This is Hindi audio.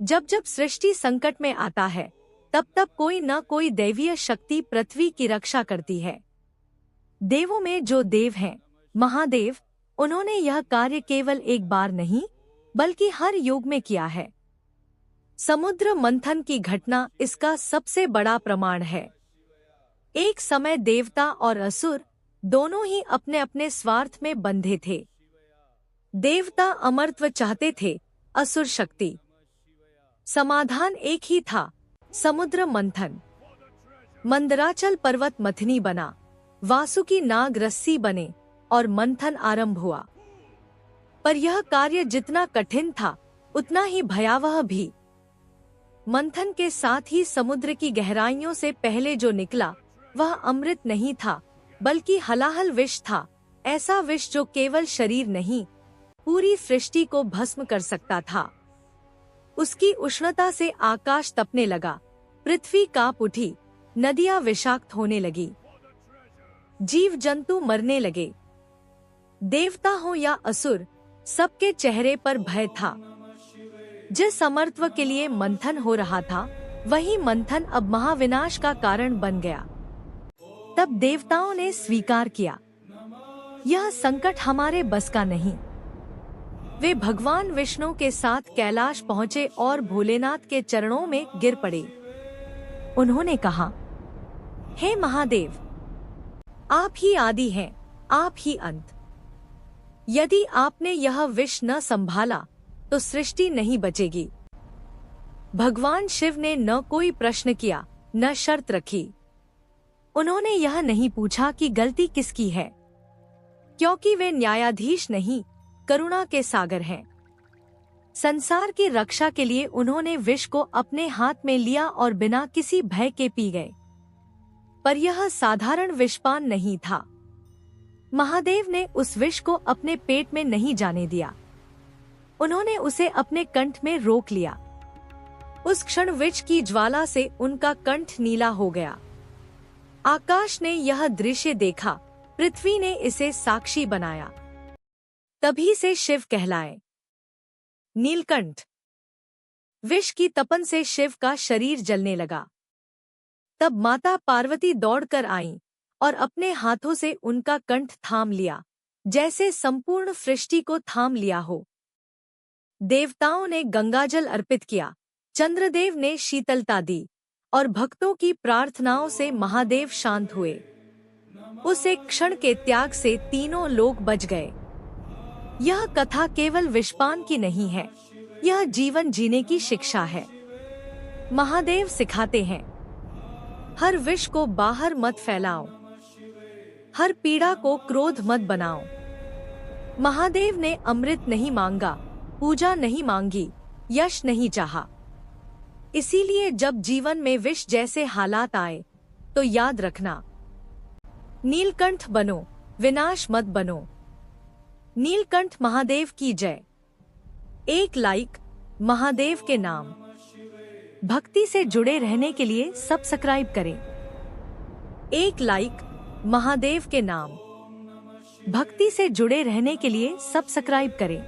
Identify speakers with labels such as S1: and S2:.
S1: जब जब सृष्टि संकट में आता है, तब तब कोई न कोई दैवीय शक्ति पृथ्वी की रक्षा करती है। देवों में जो देव हैं, महादेव, उन्होंने यह कार्य केवल एक बार नहीं, बल्कि हर युग में किया है। समुद्र मंथन की घटना इसका सबसे बड़ा प्रमाण है। एक समय देवता और असुर दोनों ही अपने अपने स्वार्थ में बंधे थे। देवता अमरत्व चाहते थे, असुर शक्ति। समाधान एक ही था, समुद्र मंथन। मंदराचल पर्वत मथनी बना, वासुकी नाग रस्सी बने और मंथन आरंभ हुआ। पर यह कार्य जितना कठिन था, उतना ही भयावह भी। मंथन के साथ ही समुद्र की गहराइयों से पहले जो निकला, वह अमृत नहीं था, बल्कि हलाहल विष था। ऐसा विष जो केवल शरीर नहीं, पूरी सृष्टि को भस्म कर सकता था। उसकी उष्णता से आकाश तपने लगा, पृथ्वी कांप उठी, नदियां विषाक्त होने लगी, जीव जंतु मरने लगे। देवता हो या असुर, सबके चेहरे पर भय था। जिस अमरत्व के लिए मंथन हो रहा था, वही मंथन अब महाविनाश का कारण बन गया। तब देवताओं ने स्वीकार किया, यह संकट हमारे बस का नहीं। वे भगवान विष्णु के साथ कैलाश पहुंचे और भोलेनाथ के चरणों में गिर पड़े। उन्होंने कहा, हे महादेव, आप ही आदि हैं, आप ही अंत। यदि आपने यह विष न संभाला, तो सृष्टि नहीं बचेगी। भगवान शिव ने न कोई प्रश्न किया, न शर्त रखी। उन्होंने यह नहीं पूछा कि गलती किसकी है, क्योंकि वे न्यायाधीश नहीं, करुणा के सागर हैं। संसार की रक्षा के लिए उन्होंने विष को अपने हाथ में लिया और बिना किसी भय के पी गए। पर यह साधारण विषपान नहीं था। महादेव ने उस विष को अपने पेट में नहीं जाने दिया। उन्होंने उसे अपने कंठ में रोक लिया। उस क्षण विष की ज्वाला से उनका कंठ नीला हो गया। आकाश ने यह दृश्य देखा, पृथ्वी ने इसे साक्षी बनाया। तभी से शिव कहलाए नीलकंठ। विष की तपन से शिव का शरीर जलने लगा। तब माता पार्वती दौड़कर आईं और अपने हाथों से उनका कंठ थाम लिया, जैसे संपूर्ण सृष्टि को थाम लिया हो। देवताओं ने गंगाजल अर्पित किया, चंद्रदेव ने शीतलता दी और भक्तों की प्रार्थनाओं से महादेव शांत हुए। उस एक क्षण के त्याग से तीनों लोक बच गए। यह कथा केवल विषपान की नहीं है, यह जीवन जीने की शिक्षा है। महादेव सिखाते हैं, हर विष को बाहर मत फैलाओ, हर पीड़ा को क्रोध मत बनाओ। महादेव ने अमृत नहीं मांगा, पूजा नहीं मांगी, यश नहीं चाहा। इसीलिए जब जीवन में विष जैसे हालात आए, तो याद रखना, नीलकंठ बनो, विनाश मत बनो। नीलकंठ महादेव की जय। एक लाइक महादेव के नाम। भक्ति से जुड़े रहने के लिए सब्सक्राइब करें। एक लाइक महादेव के नाम। भक्ति से जुड़े रहने के लिए सब्सक्राइब करें।